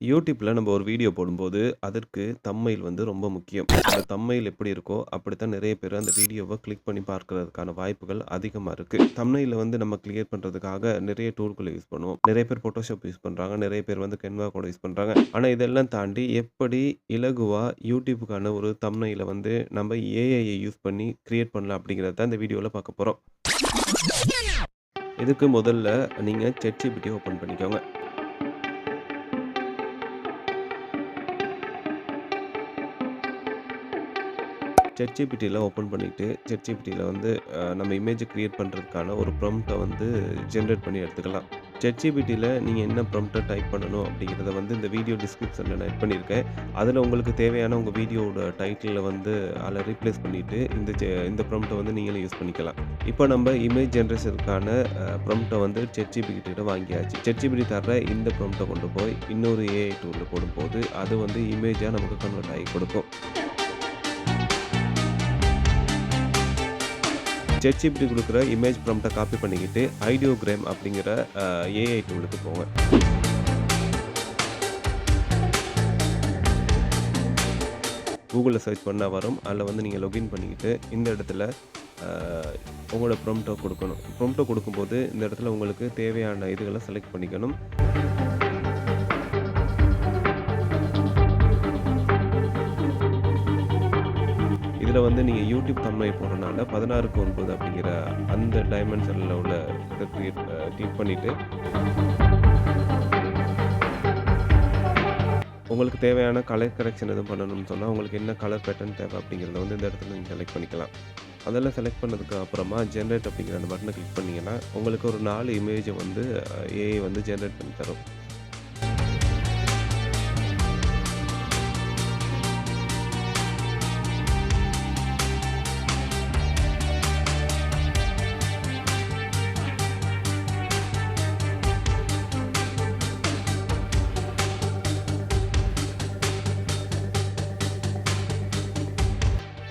யூடியூப்ல நம்ம ஒரு வீடியோ போடும்போது, அதற்கு தம்ப்மெயில் வந்து ரொம்ப முக்கியம். அந்த தம்ப்மெயில் எப்படி இருக்கோ, அப்படித்தான் நெறைய பேரு அந்த வீடியோவ கிளிக் பண்ணி பார்க்கிறதுக்கான வாய்ப்புகள் அதிகமா இருக்கு. தம்ப்மெயில வந்து நம்ம கிளியர் பண்றதுக்காக நெறைய டூல்கள யூஸ் பண்ணுவோம். நெறைய பேர் Photoshop யூஸ் பண்றாங்க. நெறைய பேர் வந்து Canva கூட யூஸ் பண்றாங்க. ஆனா இதெல்லாம் தாண்டி எப்படி இலகுவா யூடியூப்க்கான ஒரு தம்ப்நெயில வந்து நம்ம ஏஐய யூஸ் பண்ணி கிரியேட் பண்ணலாம் அப்படிங்கிறத தான் இந்த வீடியோல பார்க்க போறோம். இதுக்கு முதல்ல நீங்க ChatGPT ஓப்பன் பண்ணிக்கோங்க. ChatGPTல ஓப்பன் பண்ணிட்டு, ChatGPTல வந்து நம்ம இமேஜ கிரியேட் பண்றதுக்கான ஒரு ப்ராம்ப்ட்ட வந்து ஜெனரேட் பண்ணி எடுத்துக்கலாம். ChatGPTல நீங்க என்ன ப்ராம்ப்ட்ட டைப் பண்ணணும் அப்படிங்கிறத வந்து இந்த வீடியோ டிஸ்கிரிப்ஷன்ல நான் ஆட் பண்ணியிருக்கேன். அதில உங்களுக்கு தேவையான உங்க வீடியோவோட டைட்டில வந்து அதில ரீப்ளேஸ் பண்ணிட்டு, இந்த ப்ராம்ப்ட்ட வந்து நீங்களே யூஸ் பண்ணிக்கலாம். இப்போ நம்ம இமேஜ் ஜெனரேஷனுக்கான ப்ராம்ப்ட்ட வந்து ChatGPT வாங்கியாச்சு. ChatGPT தர்ற இந்த ப்ராம்ப்ட்ட கொண்டு போய் இன்னொரு ஏஐ டூல்ல போடும்போது, அது வந்து இமேஜா நமக்கு கன்வெர்ட் ஆகி கொடுக்கும். ChatGPT குடுக்குற இமேஜ் ப்ராம்ப்ட்ட காப்பி பண்ணிக்கிட்டு, ஐடியோகிராம் அப்படிங்கிற ஏஐ டூலுக்கு போங்க. கூகுள்ல சர்ச் பண்ணா வரும். அதில வந்து நீங்க லாகின் பண்ணிக்கிட்டு, இந்த இடத்துல அ உங்களோட ப்ராம்ப்ட்ட குடுக்கணும். ப்ராம்ப்ட்ட குடுக்கும்போது, இந்த இடத்துல உங்களுக்கு தேவையான இதுகள செலக்ட் பண்ணிக்கணும். இதில வந்து நீங்க யூடியூப் தம்ப்நெயில் போடுறனால 16:9 அப்படிங்கிற அந்த டைமென்ஷன்ல உள்ள இத கிளிக் பண்ணிட்டு உங்களுக்கு தேவையான கலர் கரெக்ஷன் எதுவும் பண்ணணும்னு சொன்னா, உங்களுக்கு என்ன கலர் பேட்டர்ன் தேவை அப்படிங்கிறத வந்து இந்த இடத்துல நீங்க செலக்ட் பண்ணிக்கலாம். அதெல்லாம் செலக்ட் பண்ணதுக்கு அப்புறமா ஜெனரேட் அப்படிங்கிற அந்த பட்டன கிளிக் பண்ணீங்கன்னா, உங்களுக்கு ஒரு 4 இமேஜ வந்து ஏஐ வந்து ஜெனரேட் பண்ணி தரும்.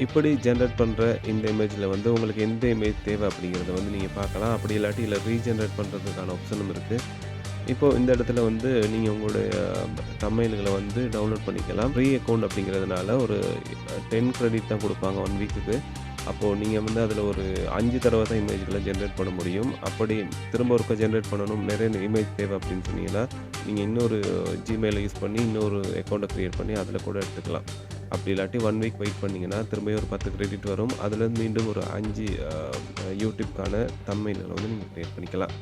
இப்படி ஜெனரேட் பண்ற இந்த இமேஜ்ல வந்து உங்களுக்கு எந்த இமேஜ் தேவை அப்படிங்கிறத வந்து நீங்க பார்க்கலாம். அப்படி இல்லாட்டி இதுல ரீஜெனரேட் பண்றதுக்கான ஆப்ஷனும் இருக்கு. இப்போ இந்த இடத்துல வந்து நீங்க உங்களுடைய தம்ப்நெயில்கள வந்து டவுன்லோட் பண்ணிக்கலாம். ஃப்ரீ அக்கவுண்ட் அப்படிங்கிறதுனால ஒரு 10 கிரெடிட் தான் குடுப்பாங்க 1 வீக்குக்கு. அப்போ நீங்க வந்து அதில ஒரு 5 தடவ தான் இமேஜ்கள ஜெனரேட் பண்ண முடியும். அப்படி திரும்ப ஒருக்கா ஜெனரேட் பண்ணணும், நிறைய இமேஜ் தேவை அப்படின்னு சொன்னீங்கன்னா, நீங்க இன்னொரு Gmailல யூஸ் பண்ணி இன்னொரு அக்கவுண்ட்ட கிரியேட் பண்ணி அதில கூட எடுத்துக்கலாம். அப்படி இல்லாட்டி 1 வீக் வெயிட் பண்ணீங்கன்னா, திரும்பியும் ஒரு 10 கிரெடிட் வரும். அதில மீண்டும் ஒரு 5 யூடியூப்க்கான தம்ப்நெயில்கள வந்து நீங்க கிரியேட் பண்ணிக்கலாம்.